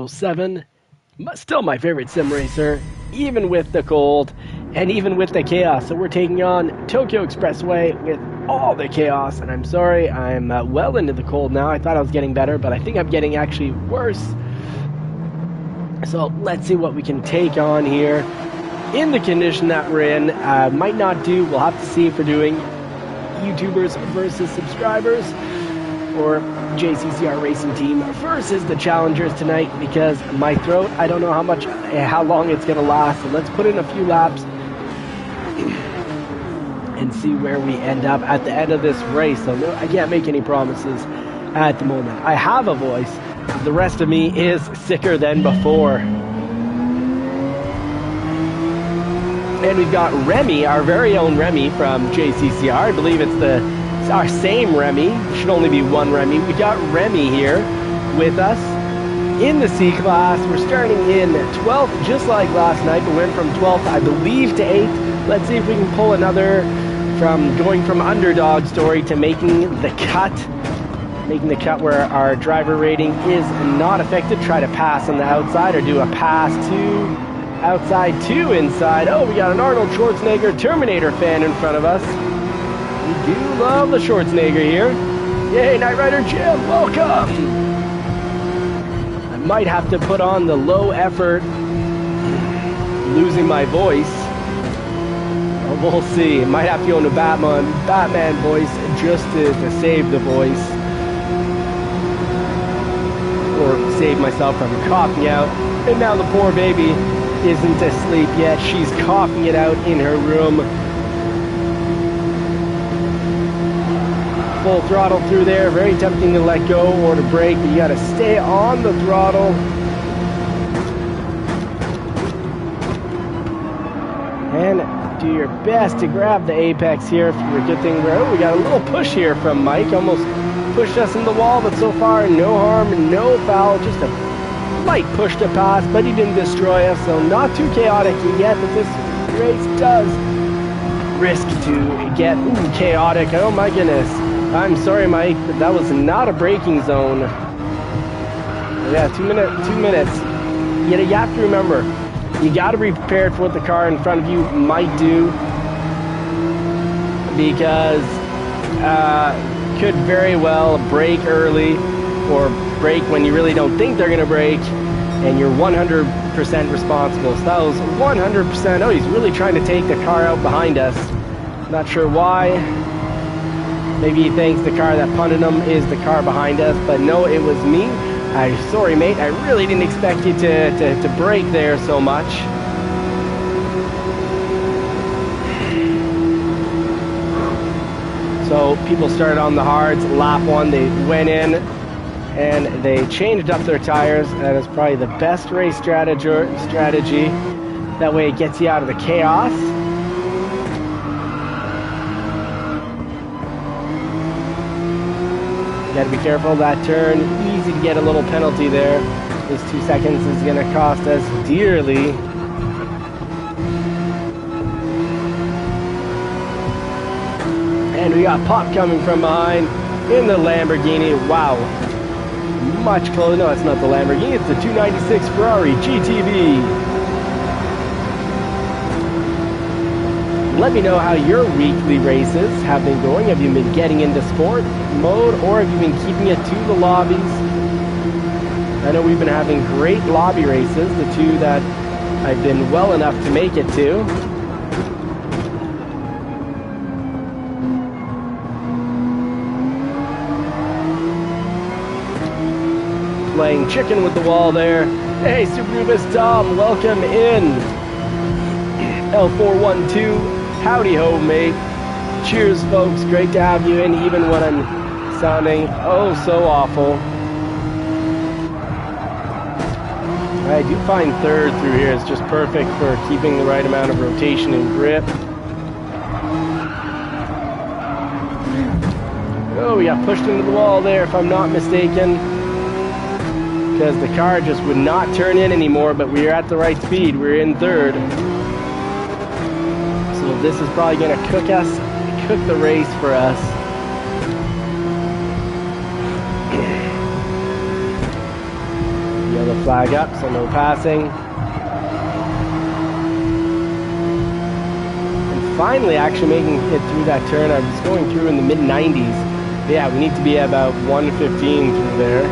GT7, still my favorite sim racer, even with the cold and even with the chaos. So we're taking on Tokyo Expressway with all the chaos, and I'm sorry, I'm well into the cold now. I thought I was getting better, but I think I'm getting actually worse. So let's see what we can take on here in the condition that we're in. Might not do, we'll have to see if we're doing YouTubers versus subscribers or JCCR Racing Team versus the challengers tonight, because my throat, I don't know how long it's gonna last. So let's put in a few laps and see where we end up at the end of this race. So no, I can't make any promises at the moment. I have a voice. The rest of me is sicker than before. And we've got Remy, our very own Remy from JCCR. I believe it's our same Remy. It should only be one Remy. We got Remy here with us in the C class. We're starting in 12th, just like last night. We went from 12th, I believe, to 8th. Let's see if we can pull another from going from underdog story to making the cut. Making the cut where our driver rating is not affected. Try to pass on the outside or do a pass to outside to inside. Oh, we got an Arnold Schwarzenegger Terminator fan in front of us. We do love the Schwarzenegger here. Yay, Knight Rider Jim, welcome! I might have to put on the low effort, losing my voice. Oh, we'll see. Might have to go into Batman voice just to save the voice. Or save myself from coughing out. And now the poor baby isn't asleep yet. She's coughing it out in her room. Full throttle through there. Very tempting to let go or to brake, but you got to stay on the throttle. And do your best to grab the apex here. For a good thing, we got a little push here from Mike. Almost pushed us in the wall, but so far no harm, no foul, just a light push to pass, but he didn't destroy us, so not too chaotic yet, but this race does risk to get chaotic. Oh my goodness. I'm sorry, Mike, but that was not a braking zone. Yeah, 2 minutes. You have to remember, you got to be prepared for what the car in front of you might do, because could very well brake early or brake when you really don't think they're going to brake, and you're 100% responsible. So that was 100%. Oh, he's really trying to take the car out behind us. Not sure why. Maybe he thinks the car that punted him is the car behind us, but no, it was me. Sorry, mate. I really didn't expect you to brake there so much. So people started on the hards. Lap 1, they went in and they changed up their tires. That is probably the best race strategy. That way it gets you out of the chaos. You gotta be careful of that turn. Easy to get a little penalty there. This 2 seconds is gonna cost us dearly. And we got Pop coming from behind in the Lamborghini. Wow. Much closer. No, it's not the Lamborghini. It's the 296 Ferrari GTV. Let me know how your weekly races have been going. Have you been getting into sport mode, or have you been keeping it to the lobbies? I know we've been having great lobby races, the two that I've been well enough to make it to. Playing chicken with the wall there. Hey, Super Rubus Tom, welcome in. L412, howdy ho, mate. Cheers, folks. Great to have you in, even when I'm sounding oh so awful. I do find third through here is just perfect for keeping the right amount of rotation and grip. Oh, we got pushed into the wall there, if I'm not mistaken, because the car just would not turn in anymore, but we were at the right speed. We're in third. So this is probably going to cook the race for us. Yellow flag up, so no passing. And finally actually making it through that turn. I was going through in the mid-90s. But yeah, we need to be about 115 through there.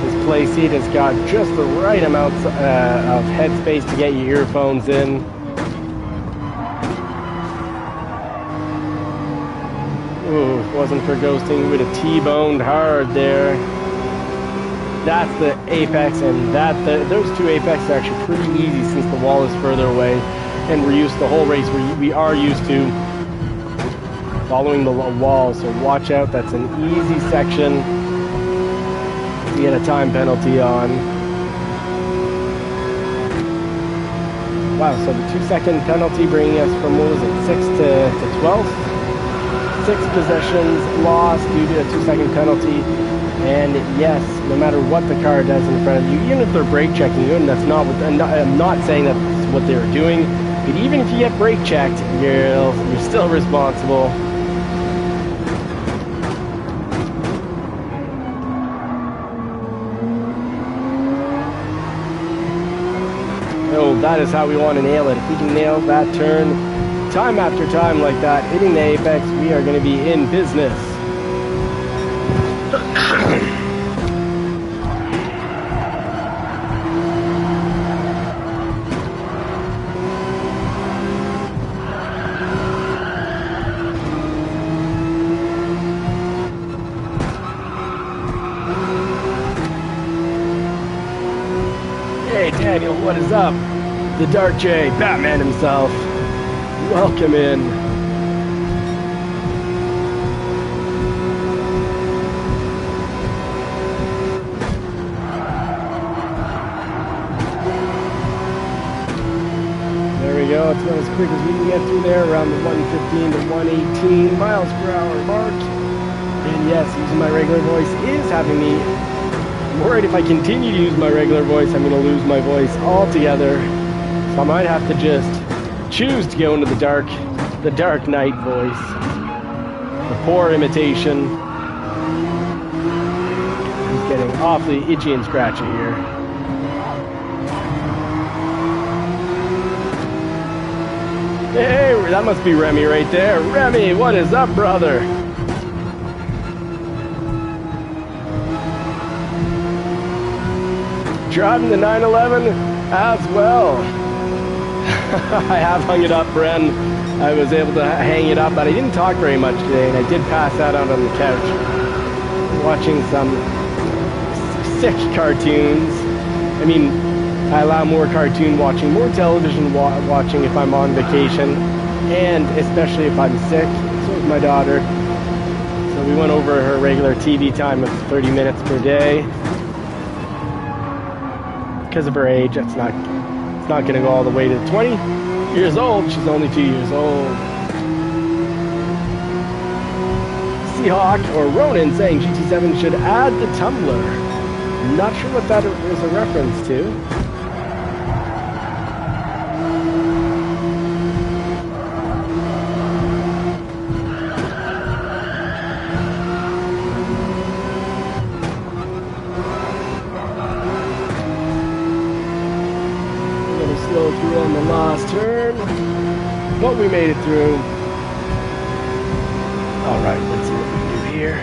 This play seat has got just the right amount of headspace to get your earphones in. Ooh, if it wasn't for ghosting, we would have T-boned hard there. That's the apex, and those two apexes are actually pretty easy since the wall is further away, and we're used the whole race. We are used to following the wall, so watch out. That's an easy section to get a time penalty on. Wow, so the 2-second penalty bringing us from, what was it, 6 to 12th? 6 possessions lost due to a 2-second penalty. And yes, no matter what the car does in front of you, even if they're brake checking you, and that's not what, I'm not saying that's what they were doing, but even if you get brake checked, you're still responsible. Oh, that is how we want to nail it. If we can nail that turn time after time like that, hitting the apex, we are going to be in business. Hey Daniel, what is up? The Dark J, Batman himself. Welcome in. There we go. It's about as quick as we can get through there, around the 115 to 118 miles per hour mark. And yes, using my regular voice is having me worried. If I continue to use my regular voice, I'm going to lose my voice altogether. So I might have to just choose to go into the dark night voice. The poor imitation. He's getting awfully itchy and scratchy here. Hey, that must be Remy right there. Remy, what is up, brother? Driving the 911 as well. I have hung it up, Bren. I was able to hang it up, but I didn't talk very much today, and I did pass out on the couch watching some sick cartoons. I mean, I allow more cartoon watching, more television watching if I'm on vacation, and especially if I'm sick. So is my daughter. So we went over her regular TV time of 30 minutes per day. Because of her age, it's not going to go all the way to 20 years old. She's only 2 years old. Seahawk or Ronan saying GT7 should add the tumbler. Not sure what that is a reference to. Slow through on the last turn, but we made it through. All right, let's see what we can do here.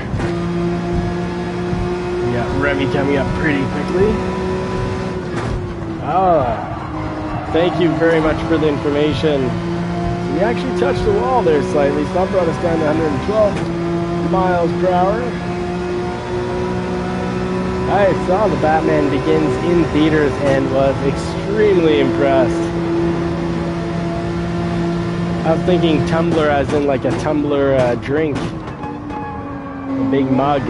We got Remy coming up pretty quickly. Thank you very much for the information. So we actually touched the wall there slightly, so that brought us down to 112 miles per hour. I saw The Batman Begins in theaters and was extremely impressed. I was thinking tumbler as in like a tumbler drink. A big mug.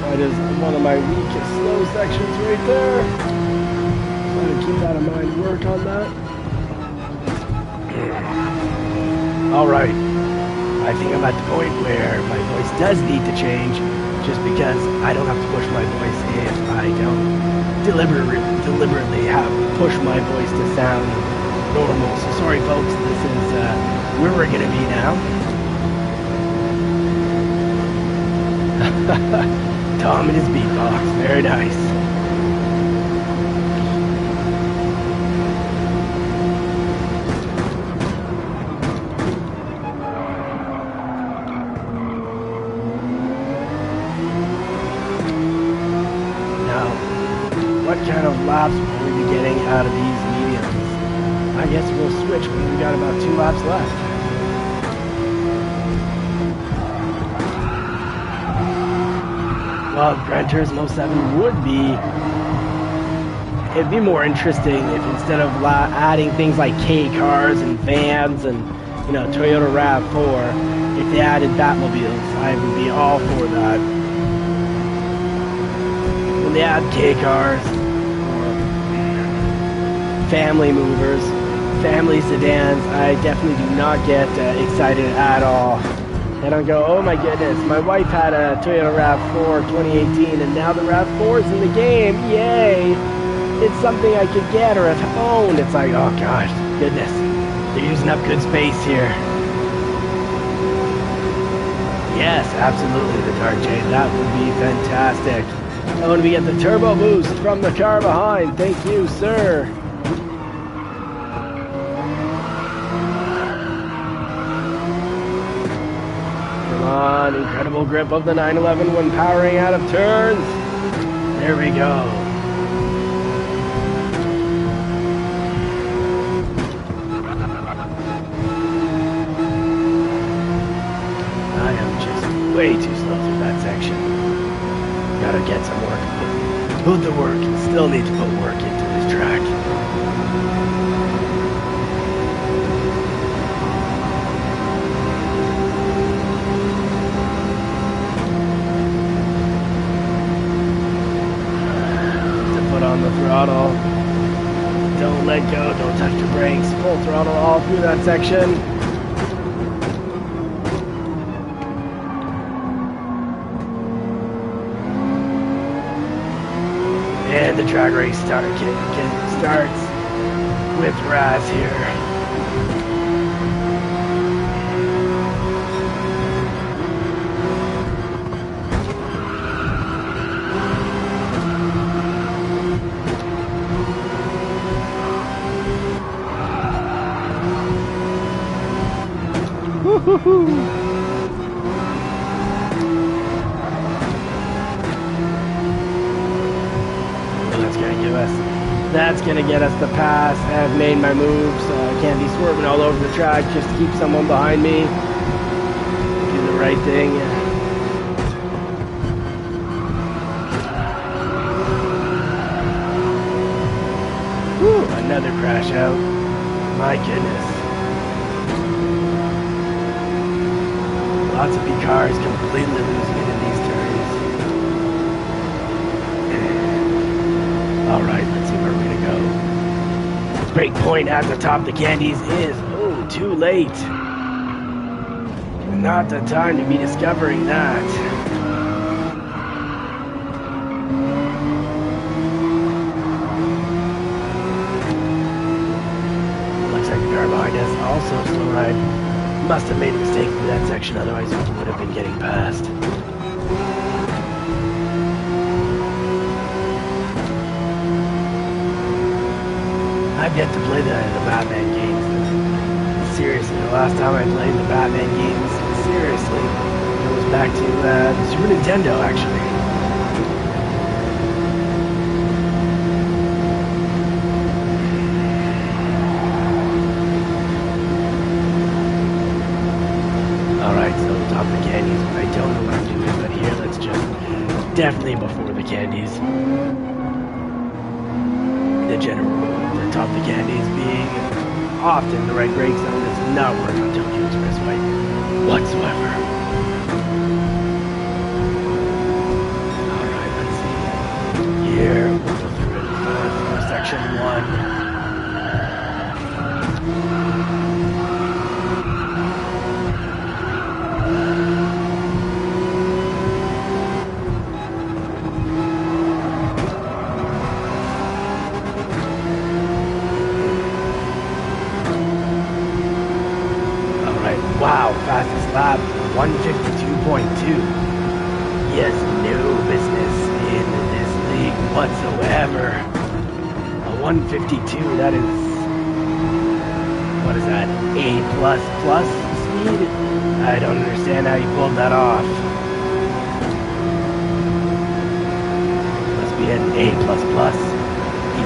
That is one of my weak slow sections right there. So to keep that in mind, work on that. Alright, I think I'm at the point where my voice does need to change, just because I don't have to push my voice if I don't deliberately have pushed my voice to sound normal. So sorry, folks. This is where we're gonna be now. Tom and his beatbox, very nice. What kind of laps will we be getting out of these mediums? I guess we'll switch when we got about 2 laps left. Well, Gran Turismo 7 would be... It'd be more interesting if instead of adding things like K cars and vans and, you know, Toyota RAV4, if they added Batmobiles, I would be all for that. When they add K cars, family movers, family sedans, I definitely do not get excited at all. I don't go, oh my goodness, my wife had a Toyota RAV4 2018 and now the RAV4 is in the game, yay! It's something I could get or have owned. It's like, oh gosh, goodness, they're using up good space here. Yes, absolutely, the Dark Jade, that would be fantastic. Oh, and we get the turbo boost from the car behind, thank you, sir. On, incredible grip of the 911 when powering out of turns. There we go. I am just way too slow through that section. Gotta get some work. Put the work. Still need to put work into this track. On the throttle, don't let go, don't touch the brakes, full throttle all through that section. And the drag race starts with Raz here. That's gonna get us the pass. I've made my moves. I can't be swerving all over the track just to keep someone behind me. Do the right thing. Whew, another crash out. My goodness. Lots of big cars completely losing it in these turns. Alright, let's see where we're gonna go. Break point at the top of the candies is, oh, too late. Not the time to be discovering that. Looks like the car behind us also slow ride. Must have made a mistake through that section, otherwise we would have been getting past. I've yet to play the Batman games. Seriously, the last time I played the Batman games, seriously, it was back to the Super Nintendo, actually. Definitely before the candies. The general rule, the top of the candies being often the right brake zone does not work on Tokyo Expressway whatsoever. Alright, let's see. Here, we'll go through it for section 1. fastest lap, 152.2. He has no business in this league whatsoever. A 152, that is, what is that, A++ speed? I don't understand how you pulled that off. Must be an A++, even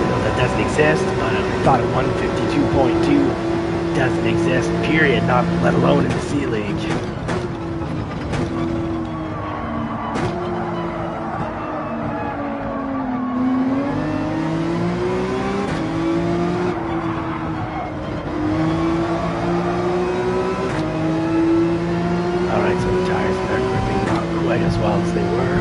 though that doesn't exist, but I thought a 152.2 doesn't exist, period, not let alone in the C League. Alright, so the tires are gripping not quite as well as they were.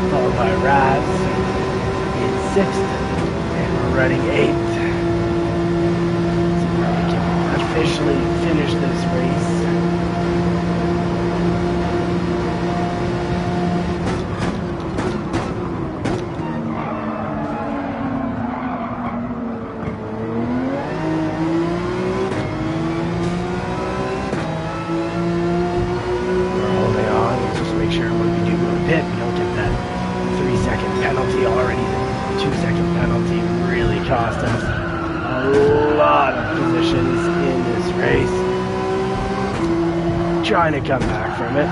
Followed by Raz in 6th, and we're running 8th. So we can officially finish this race. We're holding on, let's just make sure when we do go to pit, we don't get that 3-second penalty already. The 2-second penalty really cost us a lot of positions in this race. Trying to come back from it.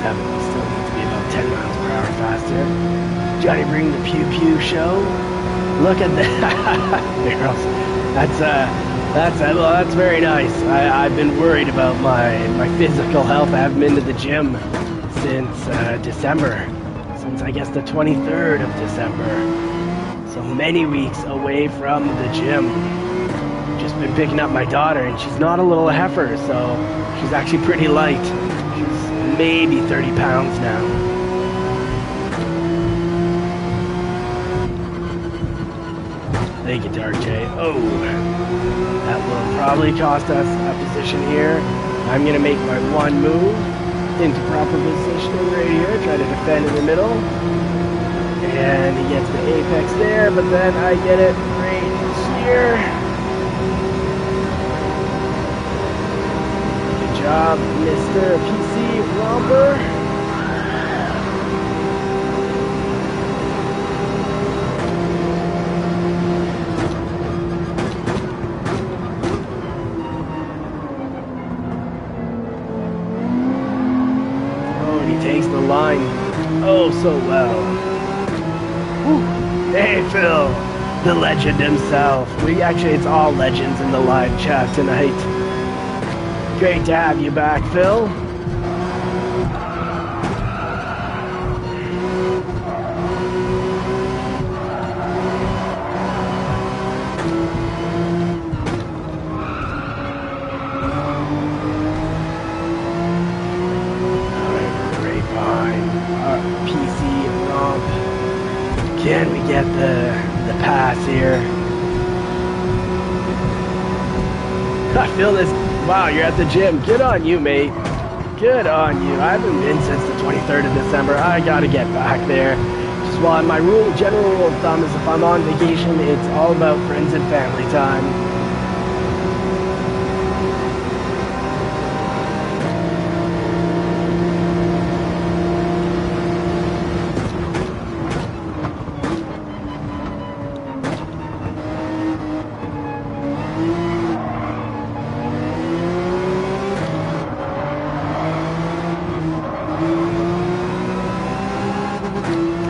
We still need to be about 10 miles per hour faster. Johnny bring the pew pew show. Look at that. That's very nice. I've been worried about my physical health. I haven't been to the gym since December, since I guess the 23rd of December. So many weeks away from the gym. Just been picking up my daughter, and she's not a little heifer, so she's actually pretty light. Maybe 30 pounds now. Thank you, Dark J. Oh, that will probably cost us a position here. I'm going to make my one move into proper positioning right here. Try to defend in the middle. And he gets the apex there, but then I get it right here. Job, Mr. PC Romper. Oh, and he takes the line oh so well. Whew. Hey, Phil, the legend himself. It's all legends in the live chat tonight. Great to have you back, Phil. Alright, right behind our PC romp. Can we get the pass here? I feel this. Wow, you're at the gym. Good on you, mate. Good on you. I haven't been since the 23rd of December. I gotta get back there. Just while my general rule of thumb is if I'm on vacation, it's all about friends and family time.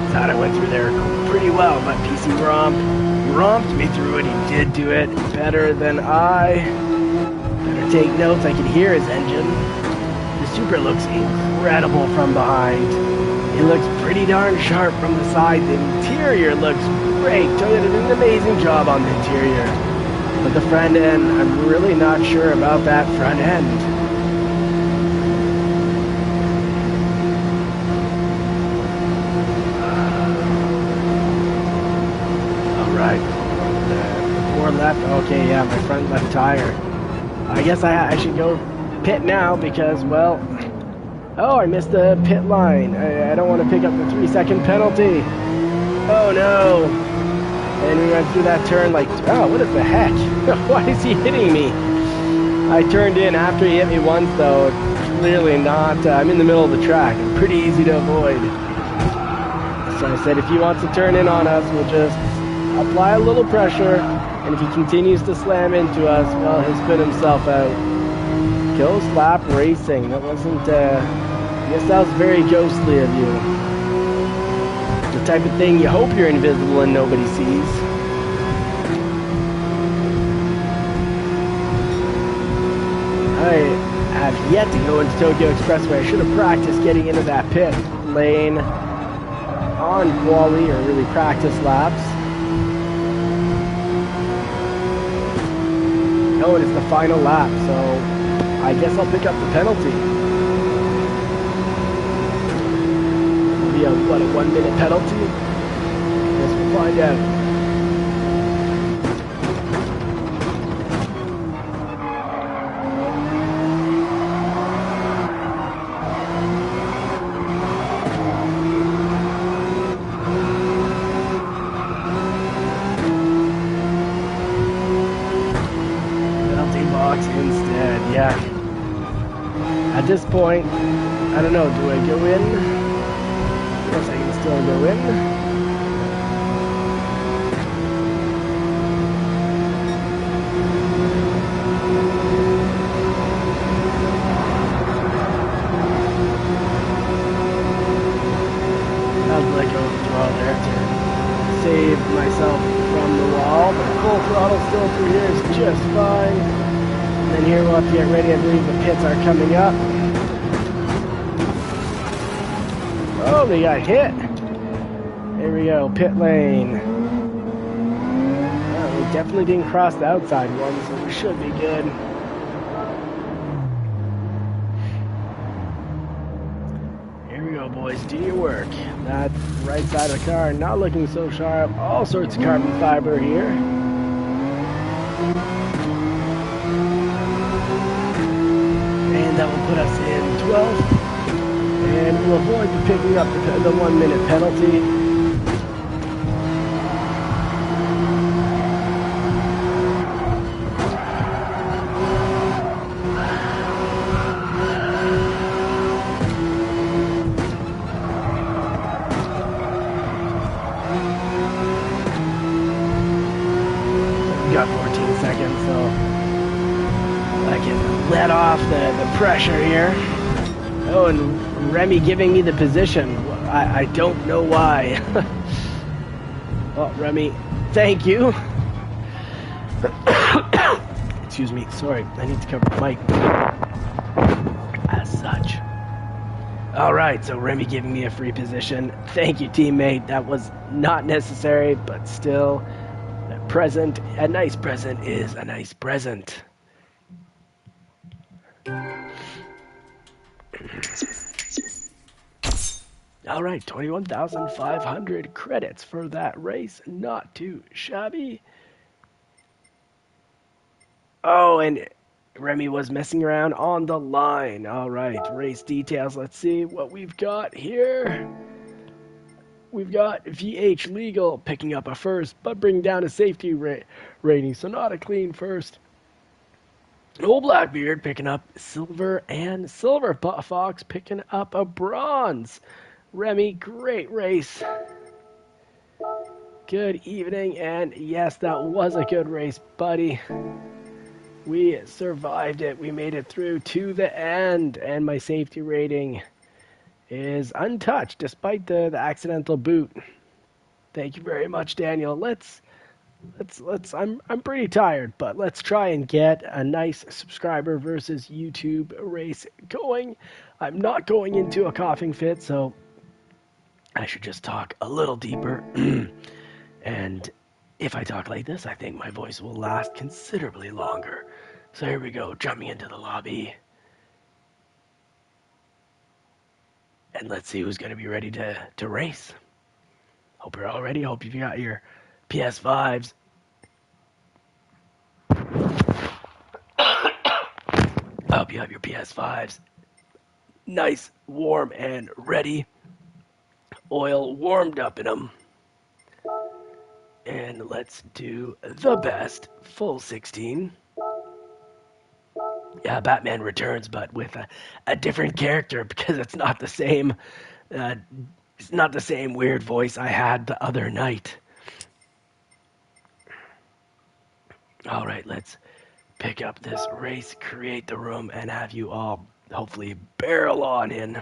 Thought I went through there pretty well, but PC romped me through it. He did do it better than I Better take notes. I can hear his engine. The Supra looks incredible from behind. It looks pretty darn sharp from the side. The interior looks great. Toyota did an amazing job on the interior. But the front end, I'm really not sure about that front end. Left. Okay, yeah, my front left tire. I guess I should go pit now because, well, oh, I missed the pit line. I don't want to pick up the 3-second penalty. Oh no! And we went through that turn like, oh, what the heck? Why is he hitting me? I turned in after he hit me once, though. Clearly not. I'm in the middle of the track. I'm pretty easy to avoid. So I said, if he wants to turn in on us, we'll just apply a little pressure. And if he continues to slam into us, well, he'll spin himself out. Ghost lap racing. That wasn't, I guess that was very ghostly of you. The type of thing you hope you're invisible and nobody sees. I have yet to go into Tokyo Expressway. I should have practiced getting into that pit lane on quali, or really practice laps. Oh, and it's the final lap, so I guess I'll pick up the penalty. It'll be a 1-minute penalty? Guess we'll find out. Instead, yeah. At this point, I don't know, do I go in? I guess I can still go in. I'll let go of the throttle there to save myself from the wall, but full throttle still through here is just fine. And then here we'll have to get ready. I believe the pits are coming up. Oh, they got hit. There we go, pit lane. Oh, we definitely didn't cross the outside one, so we should be good. Here we go, boys. Do your work. That right side of the car not looking so sharp. All sorts of carbon fiber here. That will put us in 12th, and we'll avoid the picking up the 1-minute penalty. We got 14 seconds, so I can let off the pressure here. Oh, and Remy giving me the position. I don't know why. Well, Remy, thank you. Excuse me, sorry, I need to cover the mic. As such. Alright, so Remy giving me a free position. Thank you, teammate. That was not necessary, but still, a nice present is a nice present. All right, 21,500 credits for that race. Not too shabby. Oh, and Remy was messing around on the line. All right, race details. Let's see what we've got here. We've got VH Legal picking up a first, but bringing down a safety rating, so not a clean first. Old Blackbeard picking up silver, and Silver Fox picking up a bronze. Remy, great race. Good evening, and yes, that was a good race, buddy. We survived it. We made it through to the end, and my safety rating is untouched despite the accidental boot. Thank you very much, Daniel. Let's I'm pretty tired, but let's try and get a nice subscriber versus YouTube race going. I'm not going into a coughing fit, so I should just talk a little deeper. And if I talk like this, I think my voice will last considerably longer. So here we go, jumping into the lobby. And let's see who's going to be ready to race. Hope you're all ready. Hope you've got your PS5s. I hope you have your PS5s nice, warm, and ready. Oil warmed up in them. And let's do the best full 16. Yeah, Batman Returns, but with a different character because it's not the same. It's not the same weird voice I had the other night. All right, let's pick up this race, create the room, and have you all hopefully barrel on in.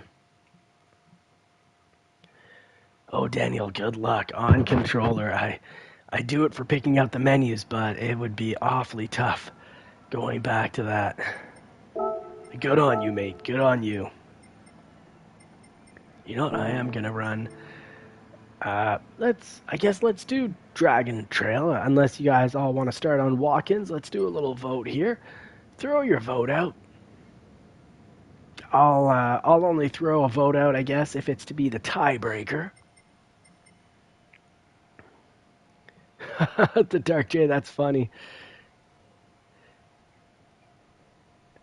Oh, Daniel, good luck on controller. I do it for picking out the menus, but it would be awfully tough going back to that. Good on you, mate. Good on you. You know what? I am gonna run. I guess let's do Dragon Trail. Unless you guys all want to start on walk-ins, let's do a little vote here. Throw your vote out. I'll only throw a vote out, I guess, if it's to be the tiebreaker. The Dark J, that's funny.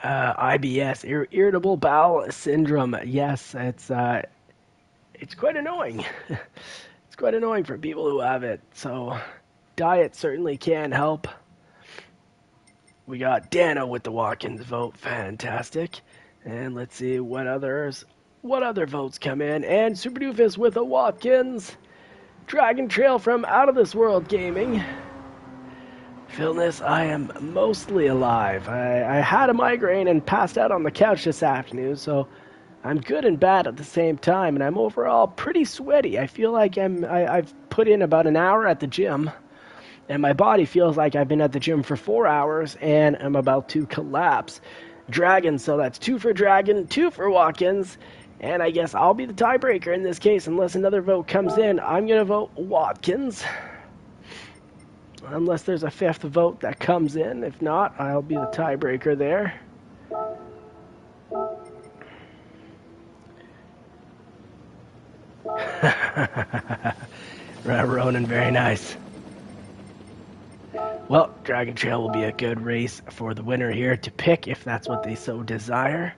IBS, irritable bowel syndrome. Yes, it's quite annoying. It's quite annoying for people who have it. So, diet certainly can help. We got Dano with the walk-ins vote, fantastic. And let's see what other votes come in. And Super Doofus with a walk-ins. Dragon Trail from Out of This World Gaming. Philness, I am mostly alive. I had a migraine and passed out on the couch this afternoon, so I'm good and bad at the same time, and I'm overall pretty sweaty. I feel like I've put in about an hour at the gym, and my body feels like I've been at the gym for 4 hours, and I'm about to collapse. Dragon, so that's 2 for Dragon, 2 for Watkins, and I guess I'll be the tiebreaker in this case unless another vote comes in. I'm going to vote Watkins. Unless there's a 5th vote that comes in. If not, I'll be the tiebreaker there. Ronan, very nice. Well, Dragon Trail will be a good race for the winner here to pick if that's what they so desire.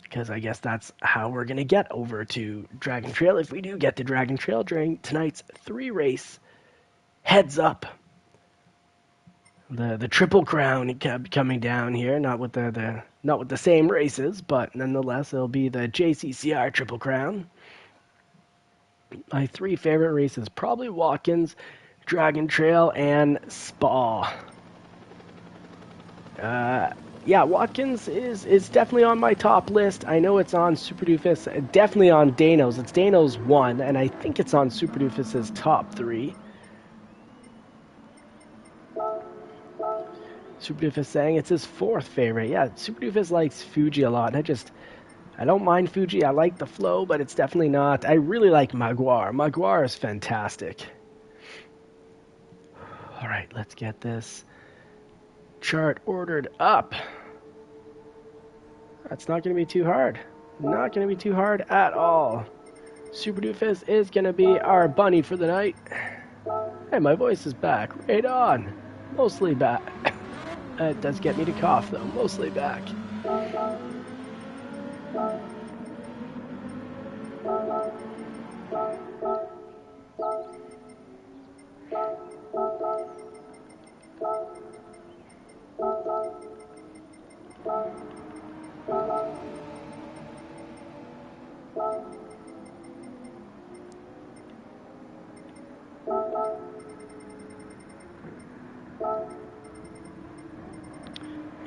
Because I guess that's how we're going to get over to Dragon Trail if we do get to Dragon Trail during tonight's 3-race heads up. The Triple Crown kept coming down here, not with the same races, but nonetheless it'll be the JCCR Triple Crown. My 3 favorite races, probably Watkins, Dragon Trail, and Spa. Yeah, Watkins is definitely on my top list. I know it's on Super Doofus, definitely on Dano's. It's Dano's 1, and I think it's on Super Doofus's top 3. Super Doofus saying it's his 4th favorite. Yeah, Super Doofus likes Fuji a lot. I don't mind Fuji. I like the flow, but it's definitely not. I really like Maguire. Maguire is fantastic. All right, let's get this chart ordered up. That's not going to be too hard. Not going to be too hard at all. Super Doofus is going to be our bunny for the night. Hey, my voice is back. Right on. Mostly back. It does get me to cough, though. Mostly back.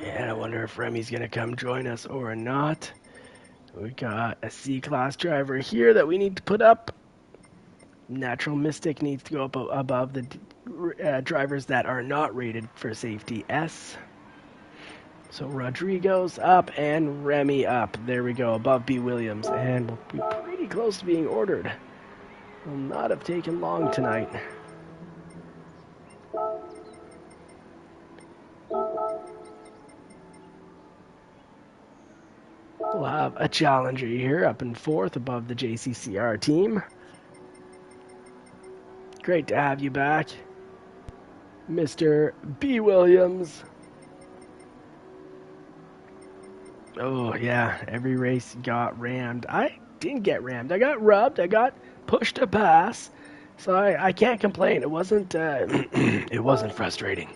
And I wonder if Remy's going to come join us or not. We got a C-Class driver here that we need to put up. Natural Mystic needs to go up above the drivers that are not rated for safety S. So Rodrigo's up and Remy up. There we go, above B. Williams. And we'll be pretty close to being ordered. Will not have taken long tonight. We'll have a challenger here up in fourth above the JCCR team. Great to have you back, Mr. B. Williams. Oh, yeah, every race got rammed. I didn't get rammed. I got rubbed. I got pushed to pass. So I can't complain. It wasn't, it wasn't frustrating.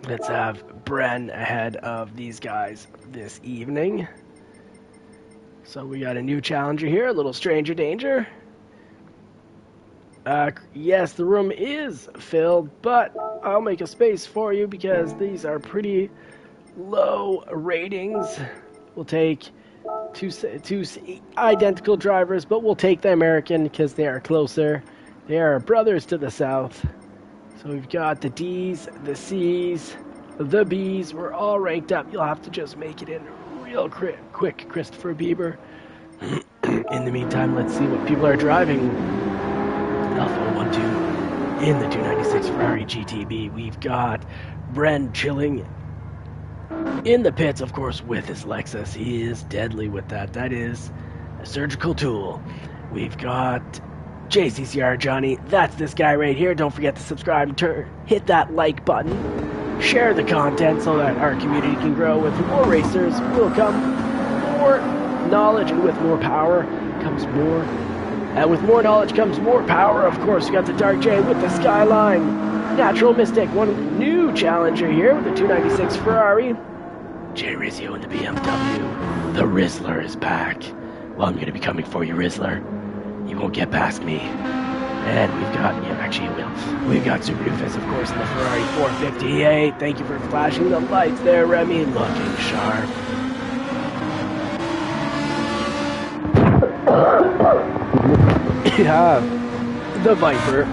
Let's have Bren ahead of these guys this evening. So we got a new challenger here, a little stranger danger. Yes, the room is filled, but I'll make a space for you because these are pretty low ratings. We'll take two identical drivers, but we'll take the American because they are closer. They are brothers to the south. So we've got the D's, the C's, the B's. We're all ranked up. You'll have to just make it in real quick, Christopher Bieber. In the meantime, let's see what people are driving. Alpha 1-2 in the 296 Ferrari GTB. We've got Bren chilling in the pits, of course, with his Lexus. He is deadly with that. That is a surgical tool. We've got JCCR Johnny. That's this guy right here. Don't forget to subscribe and hit that like button. Share the content so that our community can grow. With more racers will come more knowledge, and with more power comes more. And with more knowledge comes more power. Of course, you got the Dark J with the Skyline. Natural Mystic, one new challenger here with the 296 Ferrari. Jay Rizzo in the BMW. The Rizzler is back. Well, I'm going to be coming for you, Rizzler. You won't get past me. And we've got, yeah, actually you will. We've got Superufus, of course, in the Ferrari 458. Thank you for flashing the lights there, Remy. Looking sharp. We have the Viper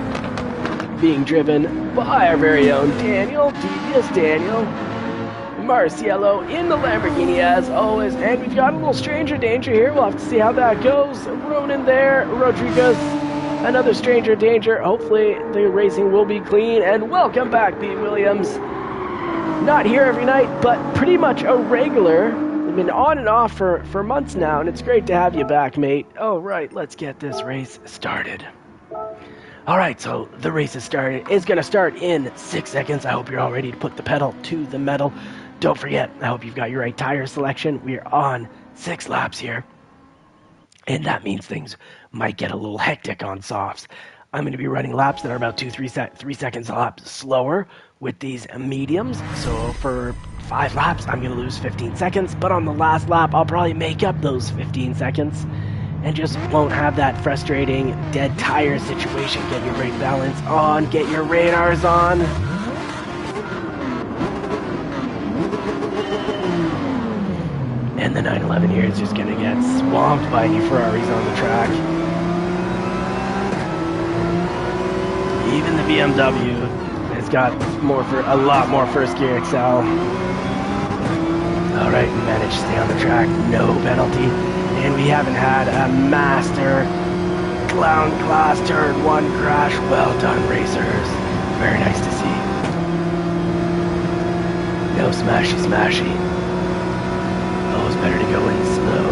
being driven by our very own Daniel, Devious Daniel. Marciello in the Lamborghini as always, and we've got a little stranger danger here. We'll have to see how that goes. Ronan there, Rodriguez, another stranger danger. Hopefully the racing will be clean, and welcome back, Pete Williams. Not here every night, but pretty much a regular. We've been on and off for months now, and it's great to have you back, mate. All right, let's get this race started. All right, so the race is started. It's going to start in 6 seconds. I hope you're all ready to put the pedal to the metal. Don't forget, I hope you've got your right tire selection. We are on 6 laps here, and that means things might get a little hectic on softs. I'm going to be running laps that are about 3 seconds a lap slower with these mediums. So for 5 laps, I'm going to lose 15 seconds, but on the last lap, I'll probably make up those 15 seconds and just won't have that frustrating dead tire situation. Get your brake balance on, get your radars on. And the 911 here is just going to get swamped by any Ferraris on the track. Even the BMW has got a lot more first gear Excel. Alright, we managed to stay on the track, no penalty. And we haven't had a master clown class turn 1 crash. Well done, racers. Very nice to see. No smashy. Always better to go in slow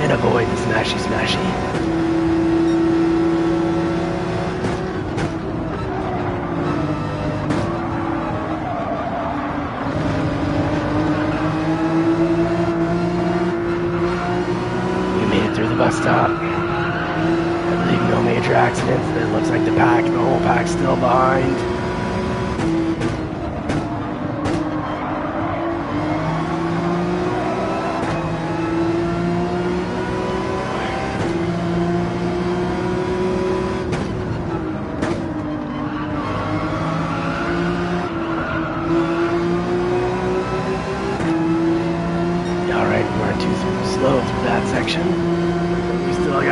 and avoid the smashy. Bus stop. I believe no major accidents. It looks like the whole pack's still behind.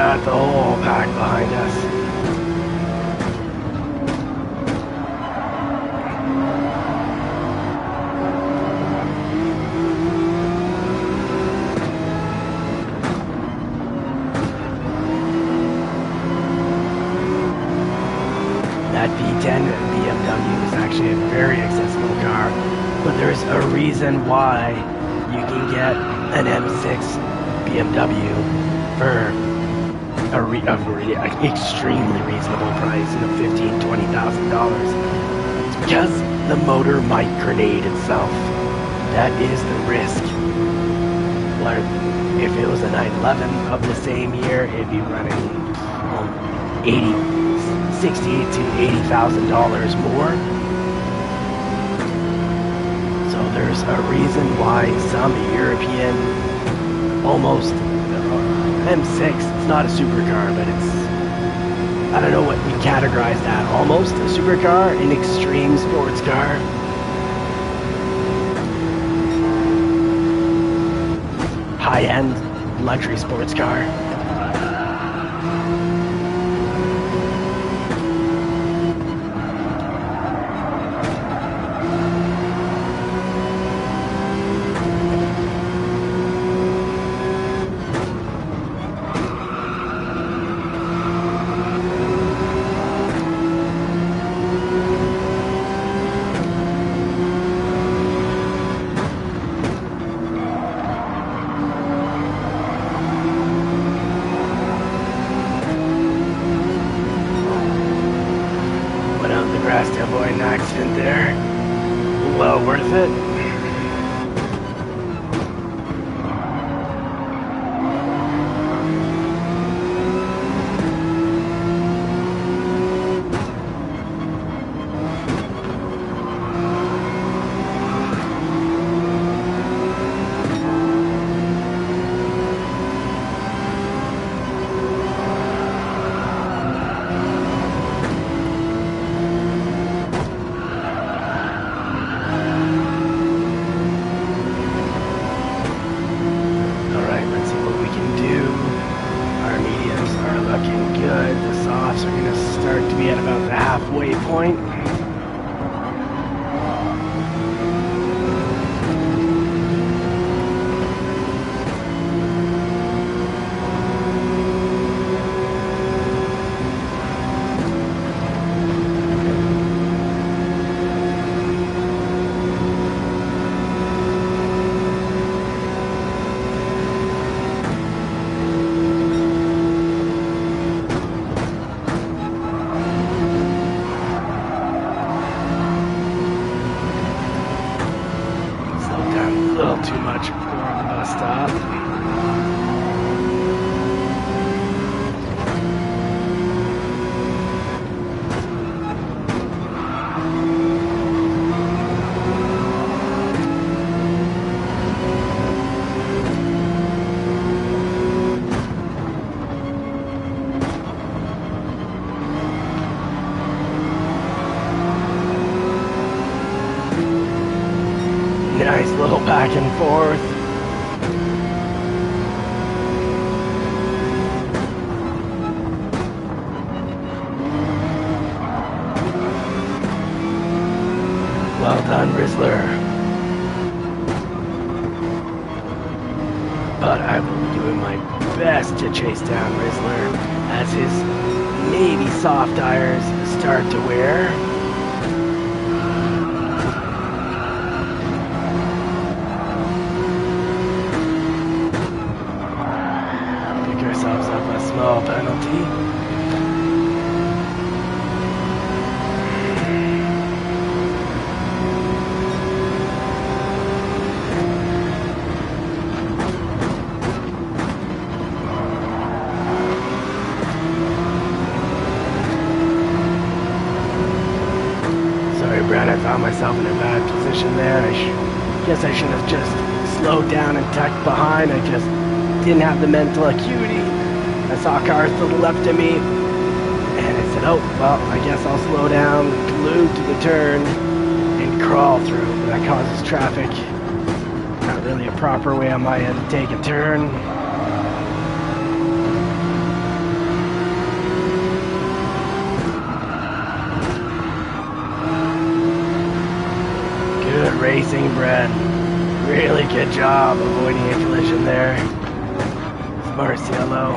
got the whole pack behind us. That V10 BMW is actually a very accessible car, but there's a reason why you can get an M6 BMW for an extremely reasonable price, $15,000 to $20,000. It's because the motor might grenade itself. That is the risk. Or if it was a 911 of the same year, it'd be running $60,000 to $80,000 more. So there's a reason why some European almost M6, it's not a supercar, but it's, I don't know what we categorize that, almost a supercar, an extreme sports car. High-end luxury sports car. To avoid an accident there. Well worth it. Are going to start to be at about the halfway point. Too much for the bus stop. Nice little back and forth. Well done, Rizzler. But I will be doing my best to chase down Rizzler as his maybe soft tires start to wear. Ourselves up a small penalty. Sorry, Brad, I found myself in a bad position there. I guess I should have just slowed down and tucked behind. I just didn't have the mental acuity. I saw cars to the left of me, and I said, oh, well, I guess I'll slow down, glue to the turn, and crawl through. That causes traffic. Not really a proper way on my end to take a turn. Bren. Really good job avoiding a collision there. Marciello.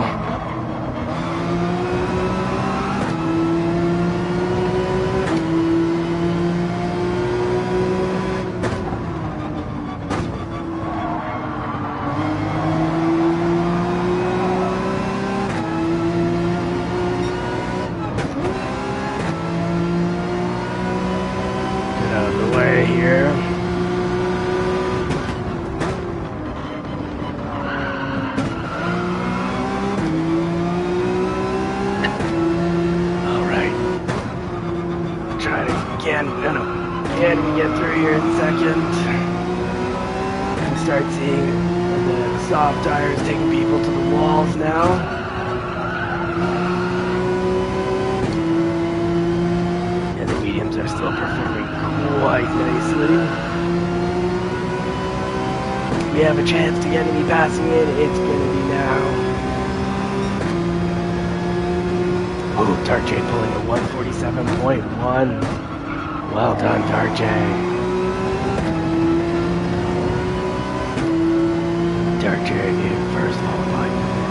Get out of the way here. Can we get through here in second? And start seeing the soft tires taking people to the walls now. And the mediums are still performing quite nicely. If we have a chance to get any passing in, it's going to be now. Oh, Tarjay pulling a 147.1. Well done, Tarjay. Tarjay in first, followed by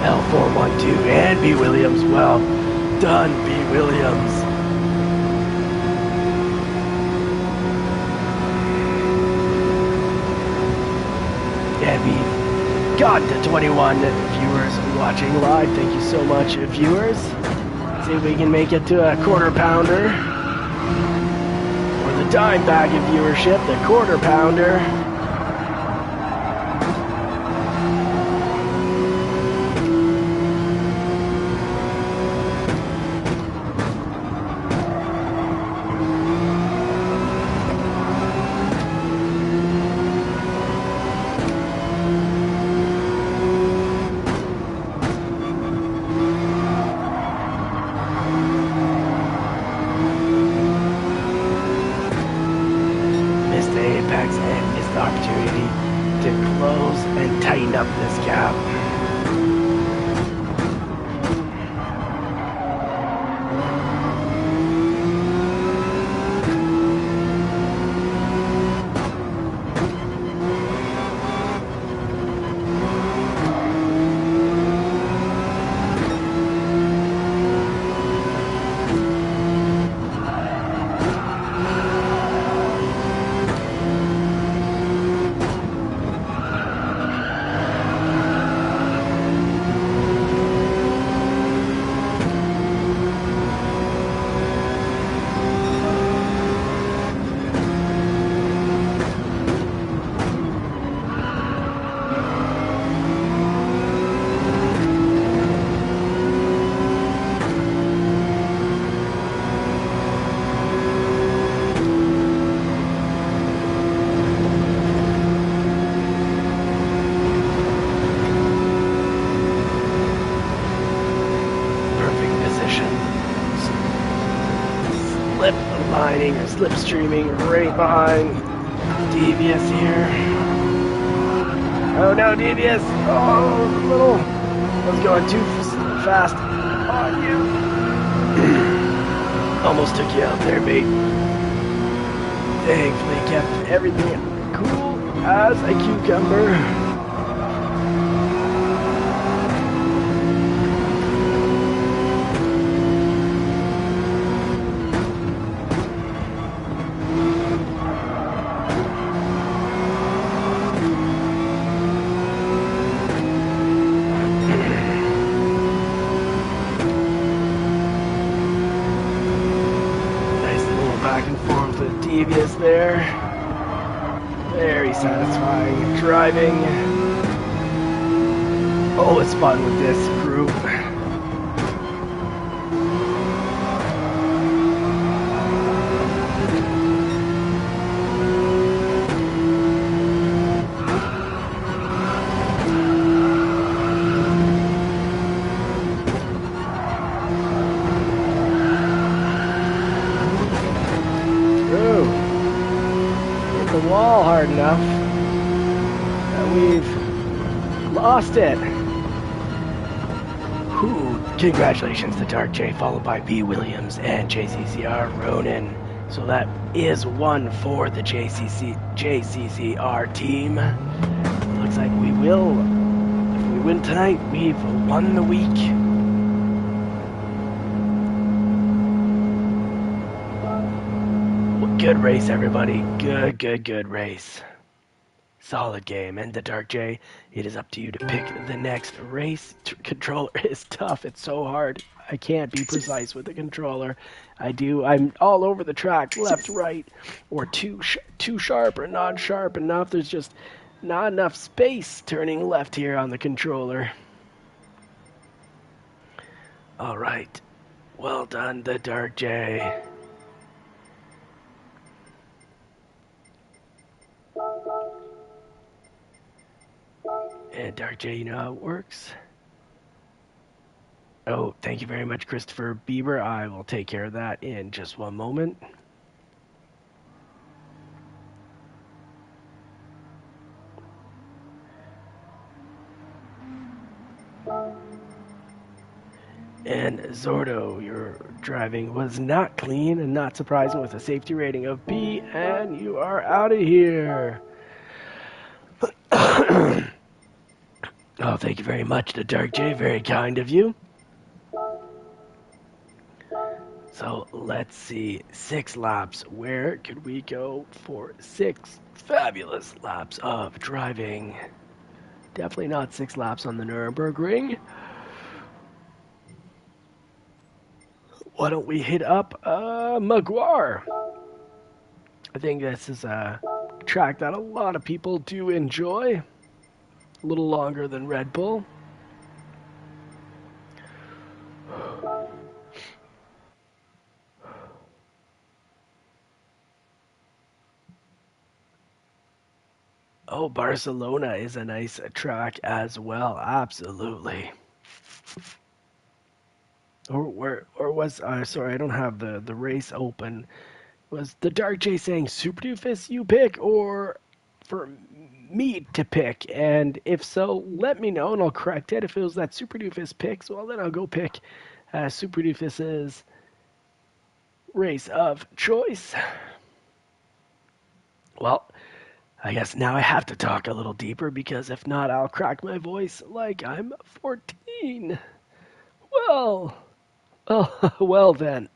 L412 and B. Williams. Well done, B. Williams. And we've got to 21 viewers watching live. Thank you so much, viewers. See if we can make it to a quarter pounder. The dime bag of viewership, the quarter pounder. Opportunity to close and tighten up this gap. Or slipstreaming right behind Devious here. Oh no, Devious! Oh, little. I was going too fast on you. Almost took you out there, mate. Thankfully kept everything cool as a cucumber. Devious there. Very satisfying driving. Oh, it's fun with this group. The wall hard enough that we've lost it. Whew. Congratulations to Dark J, followed by B. Williams and JCCR Ronan. So that is one for the JCCR team. Looks like we will. If we win tonight, we've won the week. Well, good race, everybody. Good race. Solid game. And the Dark J, it is up to you to pick the next race. Controller is tough. It's so hard. I can't be precise with the controller. I'm all over the track, left, right, or too sharp or not sharp enough. There's just not enough space turning left here on the controller. All right. Well done, the Dark J. And Dark J, you know how it works. Oh, thank you very much, Christopher Bieber. I will take care of that in just one moment. And Zordo, your driving was not clean and not surprising with a safety rating of B, and you are out of here. Oh, thank you very much, the Dark J. Very kind of you. So let's see, 6 laps. Where could we go for 6 fabulous laps of driving? Definitely not 6 laps on the Nürburgring. Why don't we hit up Maguire? I think this is a track that a lot of people do enjoy. A little longer than Red Bull. Oh, Barcelona is a nice track as well. Absolutely. Or was sorry, I don't have the race open. Was the Dark J saying Super Doofus you pick, or for me to pick? And if so, let me know and I'll correct it. If it was that Super Doofus picks, well then I'll go pick Super Doofus's race of choice. Well, I guess now I have to talk a little deeper, because if not, I'll crack my voice like I'm 14. Well then.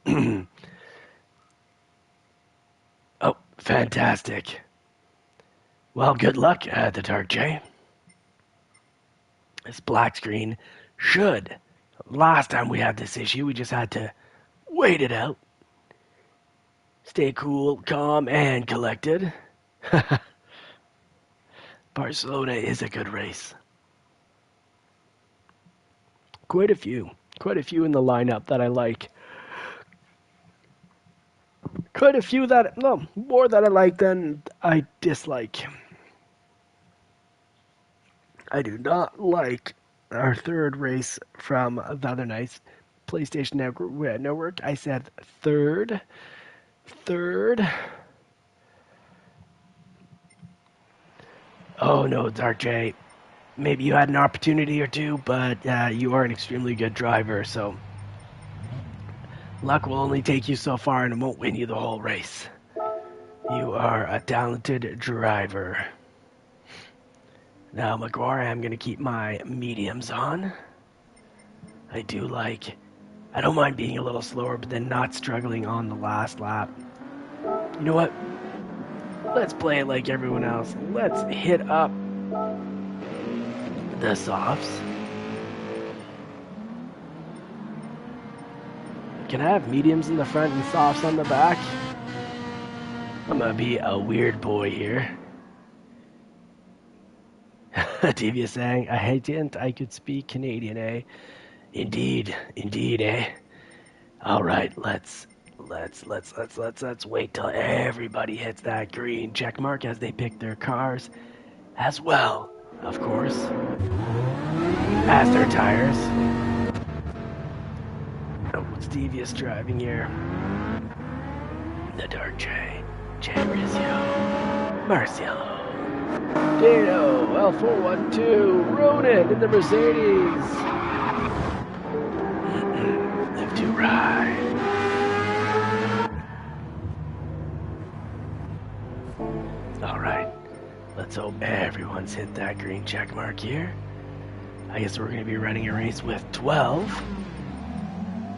Oh, fantastic. Well, good luck, the Dark J. This black screen should. Last time we had this issue, we just had to wait it out. Stay cool, calm, and collected. Barcelona is a good race. Quite a few in the lineup that I like. Quite a few that, no, more that I like than I dislike. I do not like our third race from the other night's PlayStation Network. I said third. Oh no, Dark J. Maybe you had an opportunity or two, but you are an extremely good driver, so luck will only take you so far and it won't win you the whole race. You are a talented driver. Now, Maguire, I'm going to keep my mediums on. I don't mind being a little slower, but then not struggling on the last lap. You know what? Let's play it like everyone else. Let's hit up the softs. Can I have mediums in the front and softs on the back? I'm gonna be a weird boy here. Devious saying, I hate I could speak Canadian, eh? Indeed, eh? All right, let's wait till everybody hits that green check mark as they pick their cars as well, of course, as their tires. Oh, what's Devious driving here? The Dark J, Rizio, Marciello, Dano, L412, Ronan in the Mercedes. Live to ride. Let's hope everyone's hit that green check mark here. I guess we're going to be running a race with 12.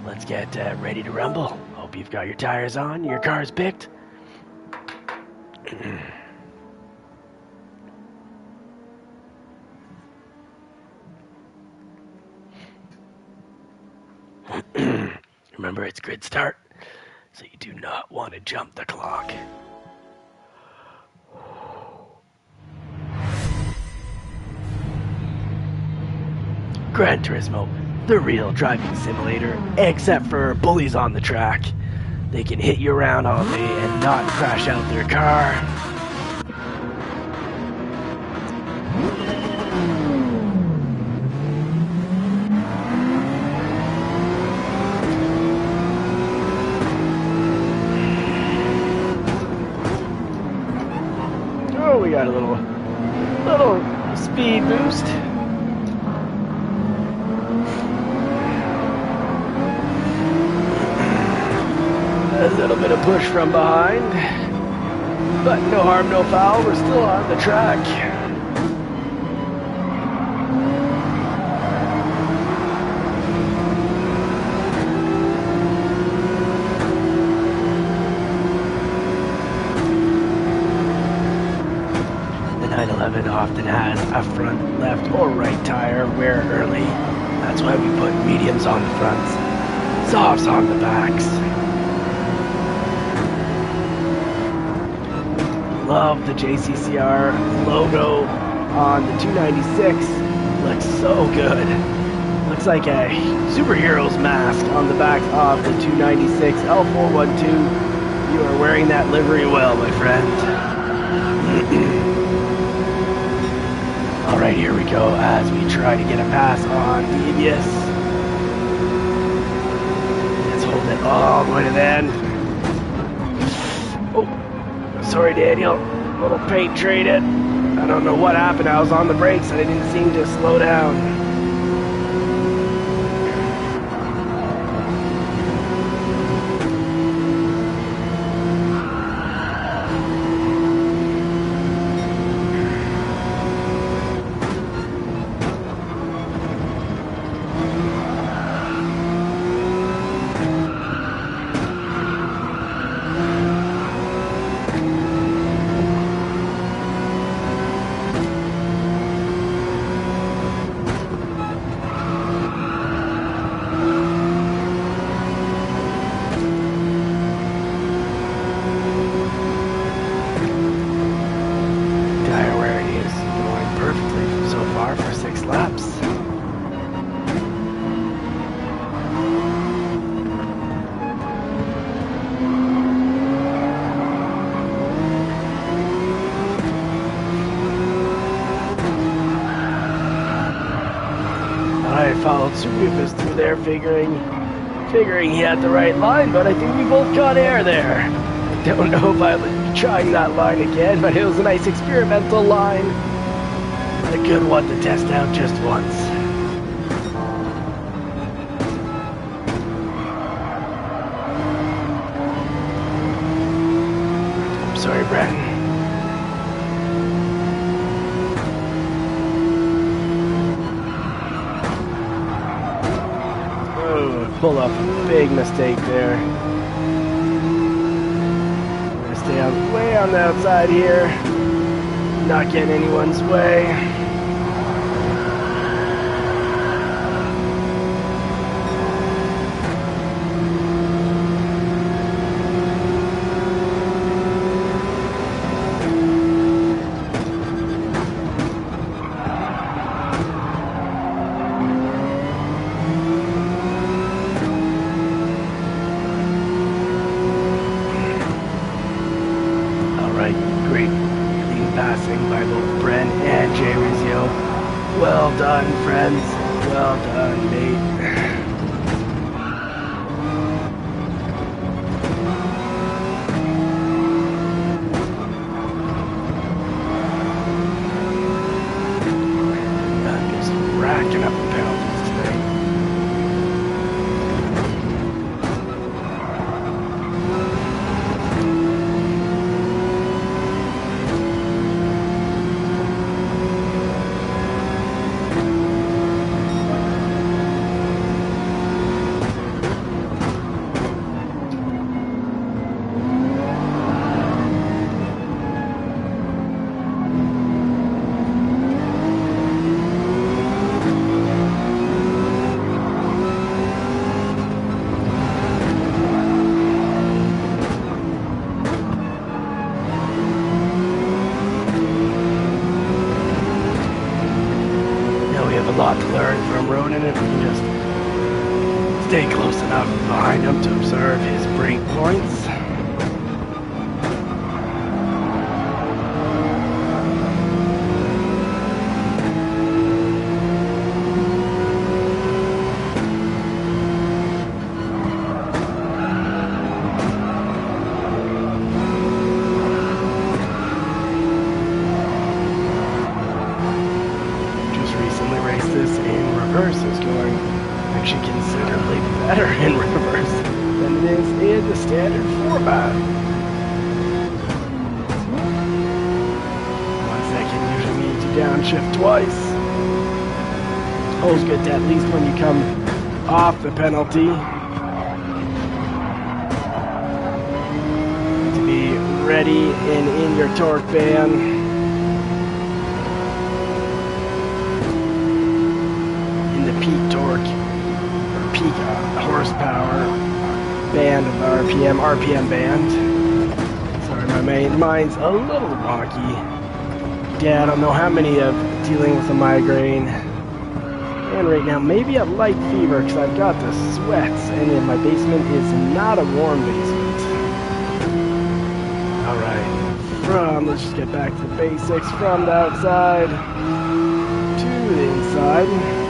Let's get ready to rumble. Hope you've got your tires on, your car's picked. Remember, it's grid start, so you do not want to jump the clock. Gran Turismo, the real driving simulator, except for bullies on the track. They can hit you around all day and not crash out their car. Oh, we got a little speed boost. A little bit of push from behind, but no harm, no foul. We're still on the track. The 911 often has a front left or right tire wear early. That's why we put mediums on the fronts, softs on the backs. Love the JCCR logo on the 296. Looks so good. Looks like a superhero's mask on the back of the 296 L412. You are wearing that livery well, my friend. Alright, here we go as we try to get a pass on Devious. Let's hold it all the way to the end. Oh. Sorry, Daniel. A little paint traded. I don't know what happened. I was on the brakes and I didn't seem to slow down. Followed Superbus through there, figuring he had the right line, but I think we both caught air there. I don't know if I would be trying that line again, but it was a nice experimental line. A good one to test out just once. I'm sorry, Bratton. Pull up a big mistake there. I'm gonna stay way on the outside here, not getting anyone's way. By both Bren and Jay Rizio. Well done, friends. Well done, mate. I'm just racking up the penalties tonight. stay close enough behind him to observe his break points. Just recently raced this in reverse. It's going actually considerably better in reverse than it is in the standard format. 1 second usually means you downshift twice. Always good to, at least when you come off the penalty, to be ready and in your torque band. In the peak torque, or peak horsepower band of RPM band. Sorry, my mind's a little wonky. Yeah, I don't know how many of dealing with a migraine. And right now, maybe a light fever because I've got the sweats, and my basement is not a warm basement. Alright, let's just get back to the basics. From the outside to the inside.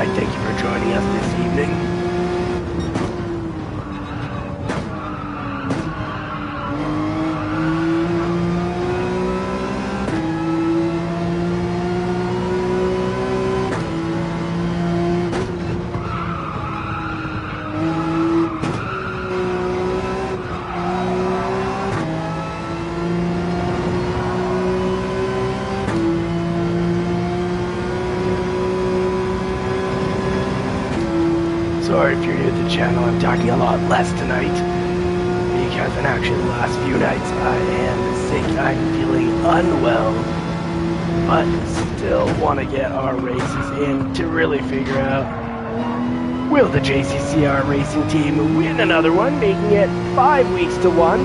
Thank you for joining us this evening. Sorry if you're new to the channel, I'm talking a lot less tonight because in actually the last few nights I am sick, I'm feeling unwell, but still want to get our races in to really figure out, will the JCCR racing team win another one, making it 5 weeks to 1,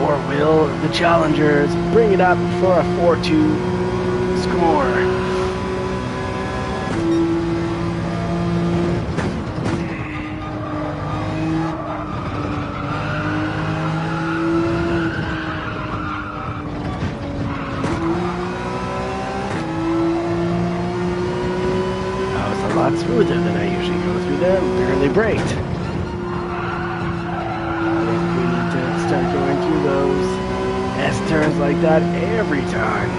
or will the challengers bring it up for a 4-2 score? A lot smoother than I usually go through there. Barely braked. I think we need to start going through those S-turns like that every time.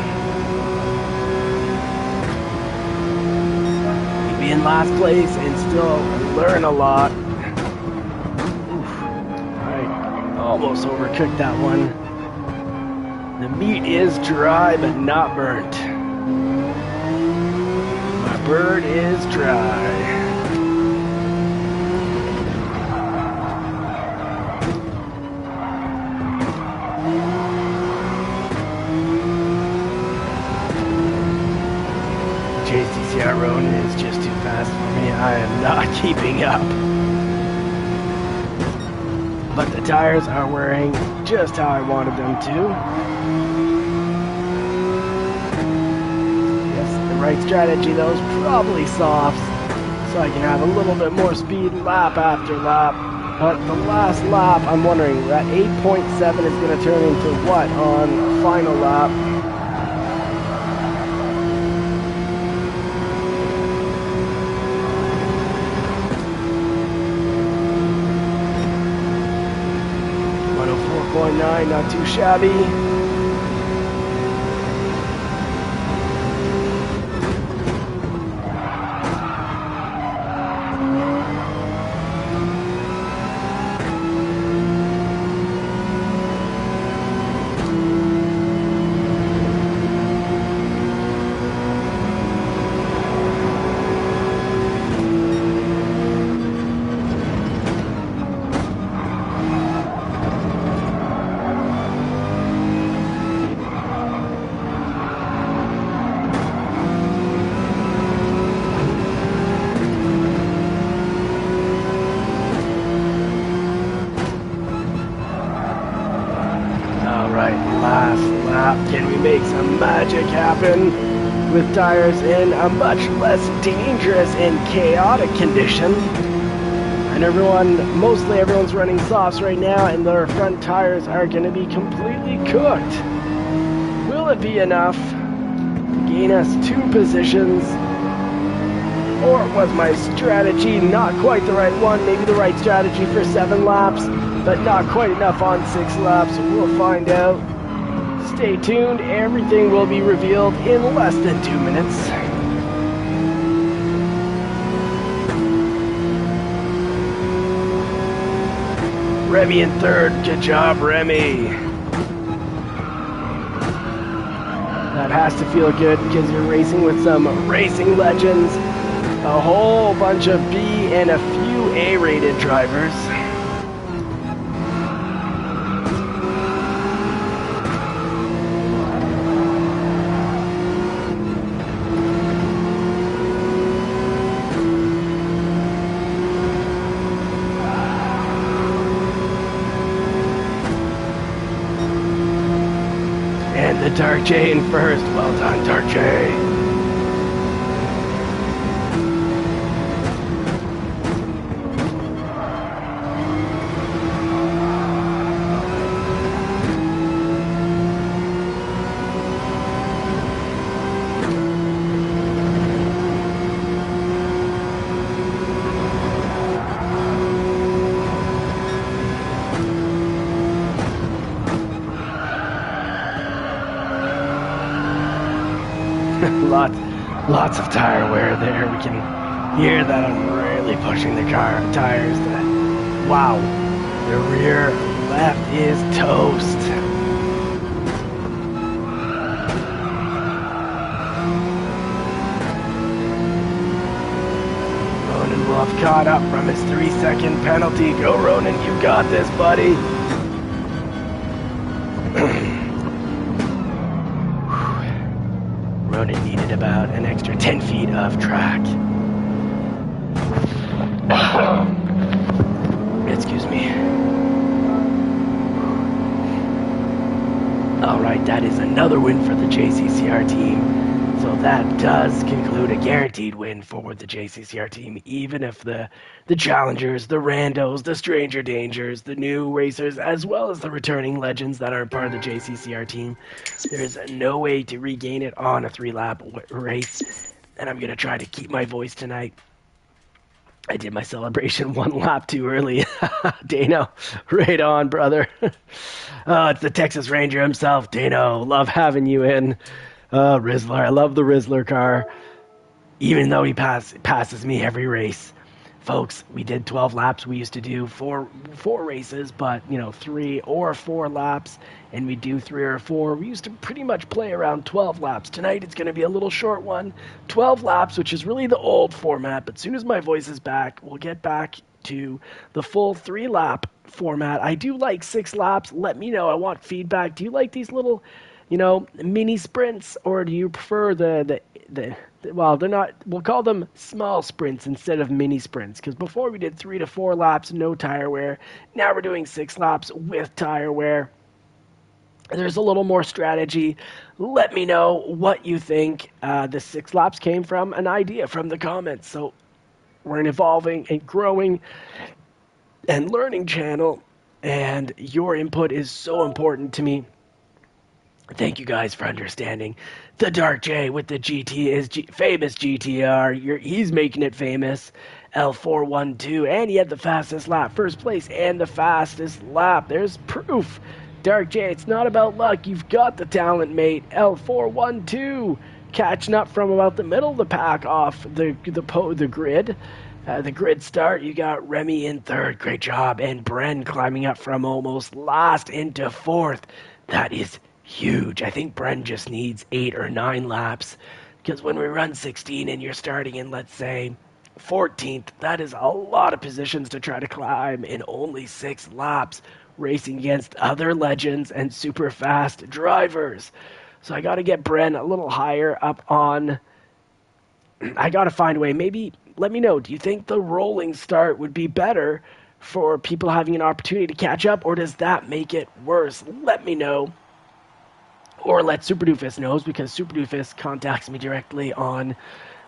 You'd be in last place and still learn a lot. Oof. I almost overcooked that one. The meat is dry but not burnt. Bird is dry. JCCR Roan is just too fast for me. I am not keeping up. But the tires are wearing just how I wanted them to. Right strategy, though, is probably softs, so I can have a little bit more speed lap after lap. But the last lap, I'm wondering, that 8.7 is going to turn into what on final lap? .9, not too shabby. All right, last lap. Can we make some magic happen with tires in a much less dangerous and chaotic condition? And mostly everyone's running softs right now, and their front tires are going to be completely cooked. Will it be enough to gain us 2 positions? Or was my strategy not quite the right one? Maybe the right strategy for 7 laps, but not quite enough on 6 laps. We'll find out. Stay tuned. Everything will be revealed in less than 2 minutes. Remy in third. Good job, Remy. That has to feel good because you're racing with some racing legends. A whole bunch of B and a few A-rated drivers. And the Dark J in first. Well done, Dark J. Lots of tire wear there. We can hear that I'm really pushing the tires. Wow, the rear left is toast. Ronan will have caught up from his 3-second penalty. Go Ronan, you got this, buddy. Ronan needed about an extra 10 feet of track. Excuse me. Alright, that is another win for the JCCR team. So that does conclude a guaranteed win for the JCCR team, even if the challengers, the randos, the stranger dangers, the new racers, as well as the returning legends that aren't part of the JCCR team, there's no way to regain it on a 3-lap race. And I'm going to try to keep my voice tonight. I did my celebration 1 lap too early. Dano, right on, brother. It's the Texas Ranger himself. Dano, love having you in. Rizzler, I love the Rizzler car. Even though he passes me every race. Folks, we did 12 laps. We used to do four races, but 3 or 4 laps, and we do 3 or 4. We used to pretty much play around 12 laps. Tonight it's going to be a little short one, 12 laps, which is really the old format. But as soon as my voice is back, we'll get back to the full 3-lap format. I do like 6 laps. Let me know. I want feedback. Do you like these little, mini sprints, or do you prefer well, they're not, we'll call them small sprints instead of mini sprints, because before we did 3 to 4 laps, no tire wear. Now we're doing 6 laps with tire wear. There's a little more strategy. Let me know what you think. The 6 laps came from an idea from the comments. So we're an evolving and growing and learning channel, and your input is so important to me. Thank you guys for understanding. The Dark J with the GT is famous GTR. He's making it famous. L412, and he had the fastest lap. First place and the fastest lap. There's proof. Dark J, it's not about luck. You've got the talent, mate. L412 catching up from about the middle of the pack off the grid. The grid start, you got Remy in third. Great job. And Bren climbing up from almost last into fourth. That is huge. I think Bren just needs 8 or 9 laps, because when we run 16 and you're starting in, let's say, 14th, that is a lot of positions to try to climb in only 6 laps, racing against other legends and super fast drivers. So I got to get Bren a little higher up on. I got to find a way. Maybe let me know. Do you think the rolling start would be better for people having an opportunity to catch up, or does that make it worse? Let me know. Or let Super Doofus knows, because Super Doofus contacts me directly on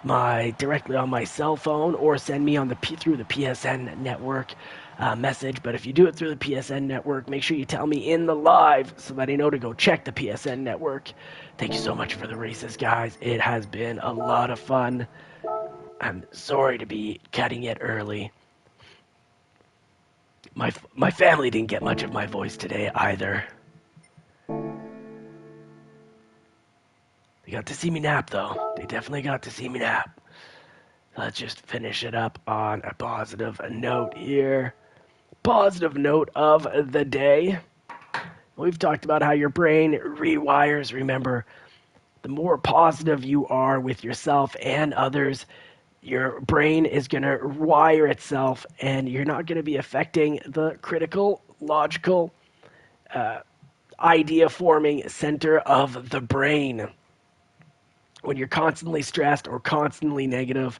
my cell phone, or send me on through the PSN network message. But if you do it through the PSN network, make sure you tell me in the live so that I know to go check the PSN network. Thank you so much for the races, guys. It has been a lot of fun. I'm sorry to be cutting it early. My family didn't get much of my voice today either. They got to see me nap, though. They definitely got to see me nap. Let's just finish it up on a positive note here. Positive note of the day. We've talked about how your brain rewires. Remember, the more positive you are with yourself and others, your brain is going to wire itself, and you're not going to be affecting the critical, logical, idea forming center of the brain. When you're constantly stressed or constantly negative,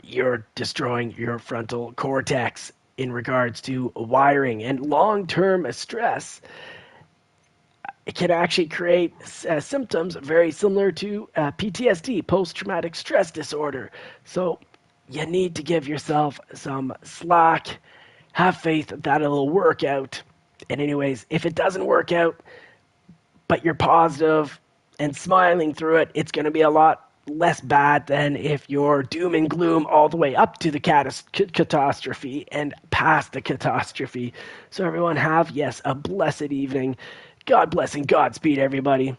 you're destroying your frontal cortex in regards to wiring. And long-term stress, it can actually create symptoms very similar to PTSD, post-traumatic stress disorder. So you need to give yourself some slack. Have faith that it'll work out. And anyways, if it doesn't work out, but you're positive and smiling through it, it's going to be a lot less bad than if you're doom and gloom all the way up to the catastrophe and past the catastrophe. So everyone have, yes, a blessed evening. God bless and Godspeed, everybody.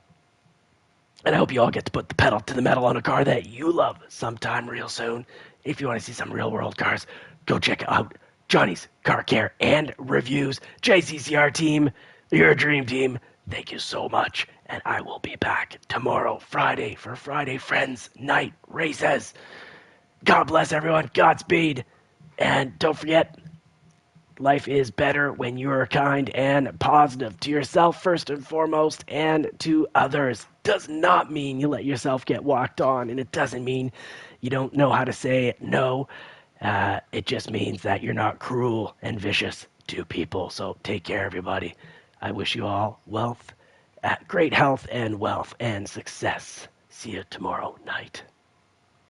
And I hope you all get to put the pedal to the metal on a car that you love sometime real soon. If you want to see some real world cars, go check out Johnny's Car Care and Reviews. JCCR team, your dream team. Thank you so much. And I will be back tomorrow, Friday, for Friday Friends Night Races. God bless everyone. Godspeed. And don't forget, life is better when you are kind and positive to yourself first and foremost, and to others. Does not mean you let yourself get walked on, and it doesn't mean you don't know how to say no. It just means that you're not cruel and vicious to people. So take care, everybody. I wish you all great health and wealth and success. See you tomorrow night.